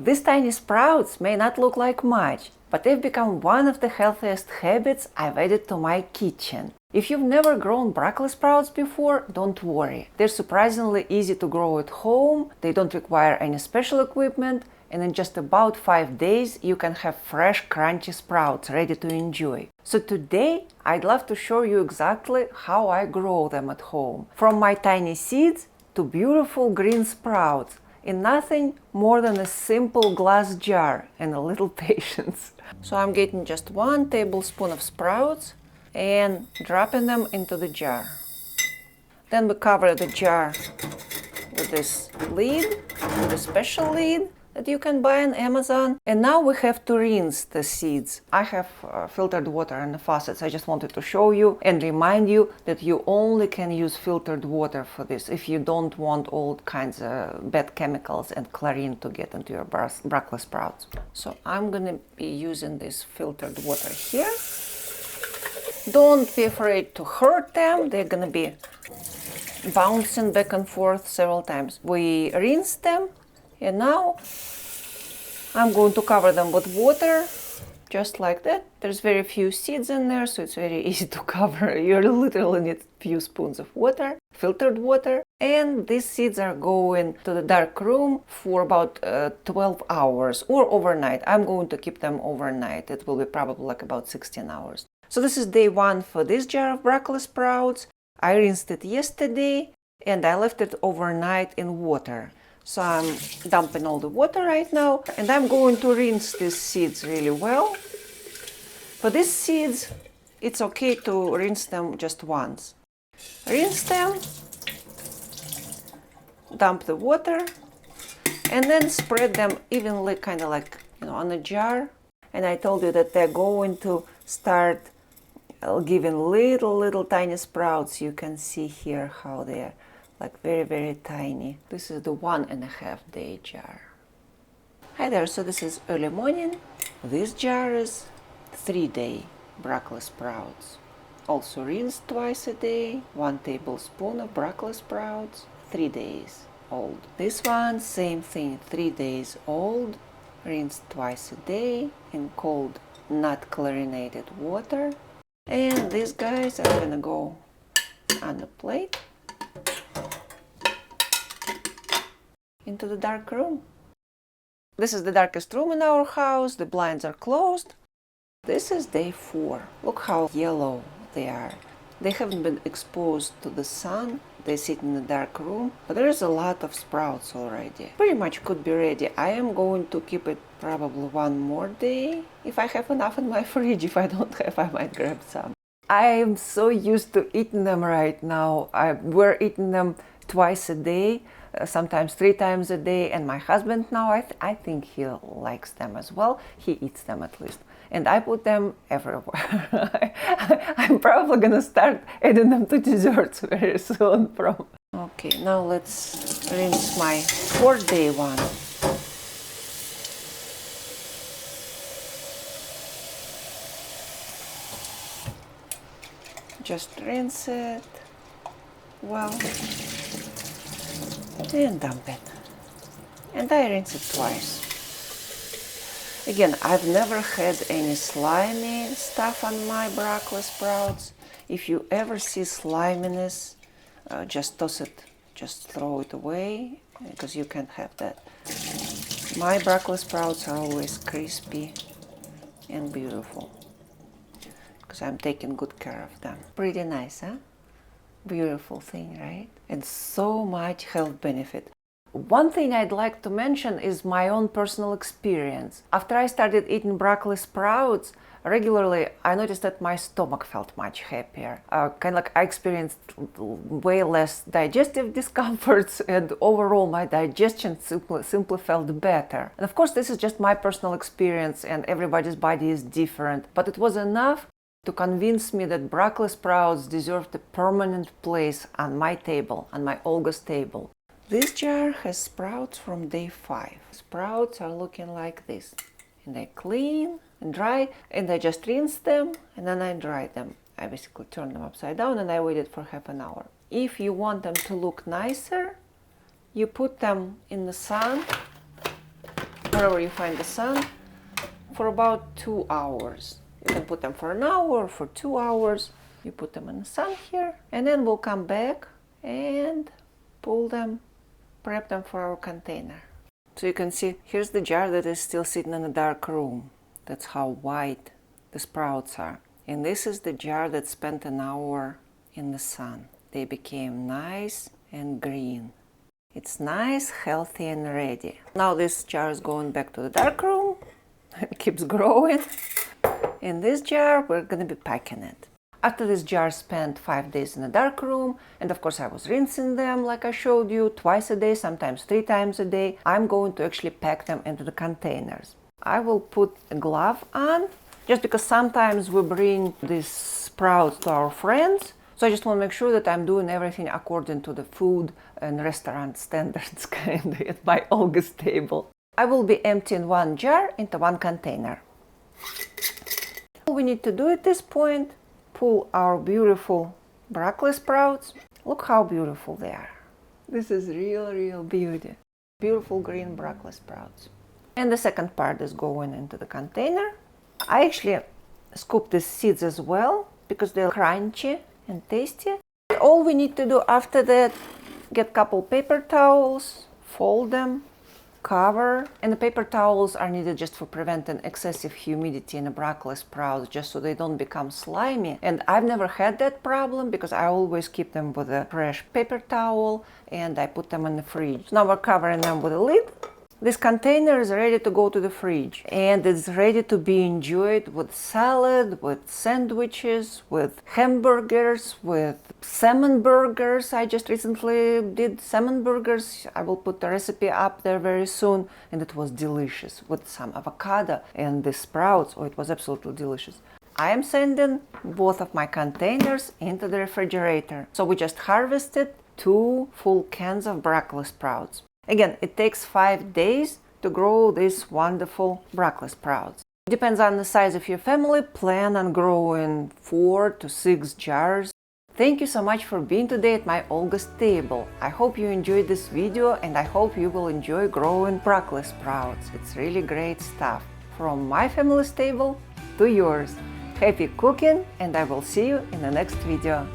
These tiny sprouts may not look like much, but they've become one of the healthiest habits I've added to my kitchen. If you've never grown broccoli sprouts before, don't worry. They're surprisingly easy to grow at home, they don't require any special equipment, and in just about 5 days you can have fresh, crunchy sprouts ready to enjoy. So today I'd love to show you exactly how I grow them at home. From my tiny seeds to beautiful green sprouts in nothing more than a simple glass jar and a little patience. So I'm getting just 1 tablespoon of sprouts and dropping them into the jar. Then we cover the jar with this lid, with a special lid that you can buy on Amazon. And now we have to rinse the seeds. I have filtered water in the faucets. I just wanted to show you and remind you that you only can use filtered water for this if you don't want all kinds of bad chemicals and chlorine to get into your broccoli sprouts. So I'm gonna be using this filtered water here. Don't be afraid to hurt them. They're gonna be bouncing back and forth several times. We rinse them. And now I'm going to cover them with water, just like that. There's very few seeds in there, so it's very easy to cover. You literally need a few spoons of water, filtered water. And these seeds are going to the dark room for about 12 hours or overnight. I'm going to keep them overnight. It will be probably like about 16 hours. So this is day 1 for this jar of broccoli sprouts. I rinsed it yesterday and I left it overnight in water. So I'm dumping all the water right now, and I'm going to rinse these seeds really well. For these seeds, it's okay to rinse them just once. Rinse them, dump the water, and then spread them evenly, kind of like, on a jar. And I told you that they're going to start giving little tiny sprouts. You can see here how they're like very tiny. This is the 1.5 day jar. Hi there, so this is early morning. This jar is 3-day broccoli sprouts. Also rinsed twice a day, 1 tablespoon of broccoli sprouts, 3 days old. This one, same thing, 3 days old, rinsed twice a day in cold, not chlorinated water. And these guys are gonna go on the plate into the dark room. This is the darkest room in our house. The blinds are closed. This is day 4. Look how yellow they are. They haven't been exposed to the sun. They sit in the dark room, but there is a lot of sprouts already. Pretty much could be ready. I am going to keep it probably 1 more day. If I have enough in my fridge. If I don't have, I might grab some. I am so used to eating them right now. We're eating them twice a day, sometimes 3 times a day, and my husband now, I think he likes them as well. He eats them at least. And I put them everywhere. I'm probably gonna start adding them to desserts very soon from. Okay, now let's rinse my 4-day one. Just rinse it well and dump it. And I rinse it twice. Again, I've never had any slimy stuff on my broccoli sprouts. If you ever see sliminess, just toss it, just throw it away, because you can't have that. My broccoli sprouts are always crispy and beautiful, because I'm taking good care of them. Pretty nice, huh? Beautiful thing, right? And so much health benefit. One thing I'd like to mention is my own personal experience. After I started eating broccoli sprouts regularly, I noticed that my stomach felt much happier. Kind of like I experienced way less digestive discomforts, and overall my digestion simply felt better. And of course, this is just my personal experience, and everybody's body is different, but it was enough to convince me that broccoli sprouts deserved a permanent place on my table, on my Olga's table. This jar has sprouts from day 5. Sprouts are looking like this. And they're clean and dry, and I just rinse them and then I dry them. I basically turn them upside down and I waited for half an hour. If you want them to look nicer, you put them in the sun wherever you find the sun, for about 2 hours. You can put them for an hour or for 2 hours. You put them in the sun here, and then we'll come back and pull them, prep them for our container. So you can see, here's the jar that is still sitting in a dark room. That's how white the sprouts are. And this is the jar that spent an hour in the sun. They became nice and green. It's nice, healthy, and ready. Now this jar is going back to the dark room. It keeps growing. In this jar, we're going to be packing it. After this jar spent 5 days in a dark room, and of course I was rinsing them like I showed you, twice a day, sometimes 3 times a day, I'm going to actually pack them into the containers. I will put a glove on, just because sometimes we bring these sprouts to our friends, so I just want to make sure that I'm doing everything according to the food and restaurant standards kind of at my Olga's table. I will be emptying one jar into one container. All we need to do at this point, pull our beautiful broccoli sprouts. Look how beautiful they are. This is real beauty. Beautiful green broccoli sprouts. And the second part is going into the container. I actually scoop the seeds as well because they're crunchy and tasty. All we need to do after that, get a couple paper towels, fold them, cover, and the paper towels are needed just for preventing excessive humidity in the broccoli sprouts, just so they don't become slimy. And I've never had that problem because I always keep them with a fresh paper towel and I put them in the fridge. Now we're covering them with a lid. This container is ready to go to the fridge and it's ready to be enjoyed with salad, with sandwiches, with hamburgers, with salmon burgers. I just recently did salmon burgers. I will put the recipe up there very soon, and it was delicious with some avocado and the sprouts. Oh, it was absolutely delicious. I am sending both of my containers into the refrigerator. So we just harvested 2 full cans of broccoli sprouts. Again, it takes 5 days to grow these wonderful broccoli sprouts. It depends on the size of your family. Plan on growing 4 to 6 jars. Thank you so much for being today at my Olga's table. I hope you enjoyed this video and I hope you will enjoy growing broccoli sprouts. It's really great stuff. From my family's table to yours. Happy cooking, and I will see you in the next video.